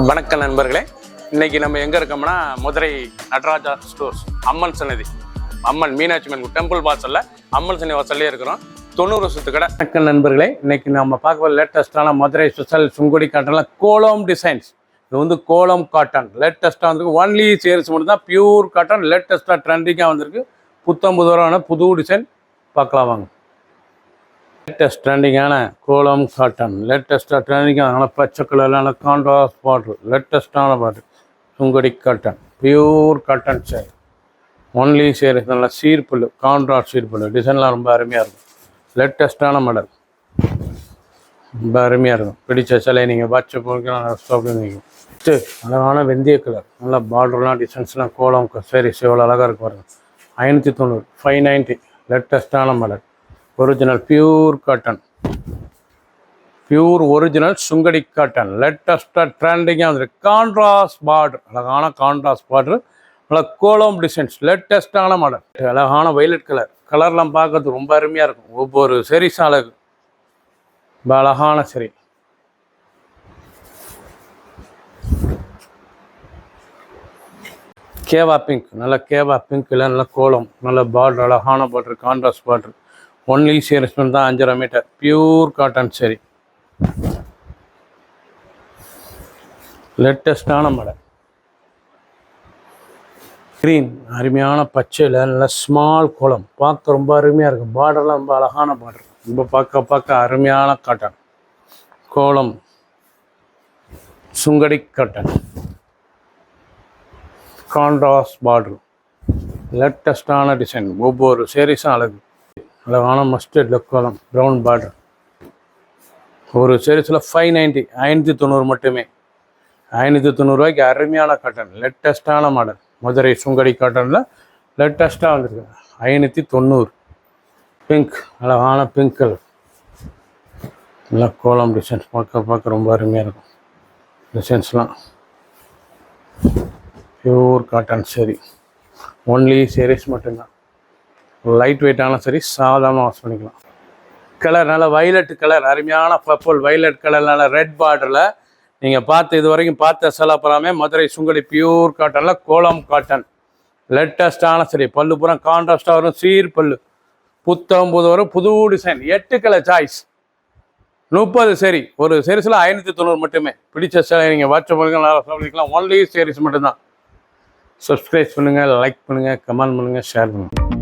வணக்கம் நண்பர்களே, இன்னைக்கு நம்ம எங்கே இருக்கோம்னா மதுரை நடராஜா ஸ்டோர்ஸ் அம்மன் சன்னதி, அம்மன் மீனாட்சி அம்மன் டெம்பிள் வாசலில் அம்மன் சன்னதி வாசல்லே இருக்கிறோம். 90 வருஷத்து கடை. வணக்கம் நண்பர்களே, இன்னைக்கு நம்ம பார்க்க லேட்டஸ்டான மதுரை ஸ்பெஷல் சுங்குடி காட்டனில் கோலம் டிசைன்ஸ். இது வந்து கோலம் காட்டன் லேட்டஸ்ட்டாக வந்துருக்கு. ஒன்லி சேல்ஸ் மட்டும் தான், பியூர் காட்டன் லேட்டஸ்ட்டாக ட்ரெண்டிங்காக வந்திருக்கு. புத்தம்புதுவரான புது டிசைன் பார்க்கலாம் வாங்க. லேட்டஸ்ட் ட்ரெண்டிங்கான கோலம் காட்டன், லேட்டஸ்ட்டாக ட்ரெண்டிங்கான பச்சை கலரிலான கான்ட்ராஸ்ட் பார்டர், லேட்டஸ்ட்டான border Sungudi cotton, pure cotton sari, only sari. நல்லா சீர்புல், கான்ட்ராஸ்ட் சீர்புல் டிசைன்லாம் ரொம்ப அருமையாக இருக்கும். லேட்டஸ்ட்டான மாடல், ரொம்ப அருமையாக இருக்கும். பிடிச்ச சிலை நீங்கள் வாட்ச போகிறீங்க. அழகான வெந்தய கலர், நல்லா பார்டர்லாம் டிசைன்ஸ்லாம் கோலம் சரி எவ்வளோ அழகாக இருக்கு பாருங்கள். 590, 590. லேட்டஸ்ட்டான model, original pure cotton, pure original Sungudi cotton, லேட்டஸ்ட்டாக ட்ரெண்டிங்காக வந்துருக்கு. கான்ட்ராஸ்ட் பார்டர், அழகான கான்ட்ராஸ்ட் பார்டர், நல்லா கோலம் டிசைன்ஸ், லேட்டஸ்ட்டான மாடல். அழகான வைலட் கலர், கலர்லாம் பார்க்கறது ரொம்ப அருமையாக இருக்கும். ஒவ்வொரு சரிஸ் அழகு, ரொம்ப அழகான சரி. கேவா பிங்க், நல்ல கேவா பிங்க்கில் நல்ல கோலம், நல்ல பார்டர், அழகான பார்டர், கான்ட்ராஸ்ட் பார்டர். ஒன்லி சேல்ஸ்மெண்ட் தான், 5.5 மீட்டர் பியூர் காட்டன் சரி. லேட்டஸ்டான மாடல். க்ரீன், அருமையான பச்சையில் நல்ல ஸ்மால் கோலம், பார்க்க ரொம்ப அருமையாக இருக்கும். பார்டர்லாம் ரொம்ப அழகான பார்டர், ரொம்ப பார்க்க அருமையான காட்டன் கோலம் சுங்கடி காட்டன், கான்ட்ராஸ்ட் பார்டர், லேட்டஸ்டான டிசைன். ஒவ்வொரு சேரீஸும் அழகு. அழகான மஸ்டர்ட் கோலம், ப்ரௌன் பார்டர். ஒரு சேரீஸில் 590, 590 மட்டுமே. 590 ரூபாய்க்கு அருமையான காட்டன், லேட்டஸ்ட்டான மாடல். மதுரை சுங்கடி காட்டனில் லேட்டஸ்ட்டாக வந்துருக்கு. 590. பிங்க், அழகான பிங்க் கலர், நல்லா கோலம் டிசைன்ஸ் பார்க்க ரொம்ப அருமையாக இருக்கும். டிசைன்ஸ்லாம் பியூர் காட்டன் சரி, ஒன்லி சேரீஸ் மட்டும்தான். லைட் வெயிட்டான சரி, சாதாரணமாக வாஷ் பண்ணிக்கலாம். கலர் நல்ல வைலட் கலர், அருமையான பர்பிள் வைலட் கலர்னால ரெட் பார்டரில் நீங்கள் பார்த்து இது வரைக்கும் பார்த்த செலப்பறாமே மதுரை சுங்கடி பியூர் காட்டனில் கோலம் காட்டன், லேட்டஸ்டான சரி. பல்லு பூரா கான்ட்ராஸ்டாக வரும், சீர் பல்லு, புத்தம்பது வரும், புது டிசைன். 8 கலர் சாய்ஸ், 30 சரி. ஒரு சீரீஸில் 590 மட்டுமே. பிடிச்ச சிலை நீங்கள் வாட்ஸ்அப் பண்ணிக்கலாம். ஒன்லி சீரீஸ் மட்டும்தான். சப்ஸ்கிரைப் பண்ணுங்கள், லைக் பண்ணுங்கள், கமெண்ட் பண்ணுங்கள், ஷேர் பண்ணுங்கள்.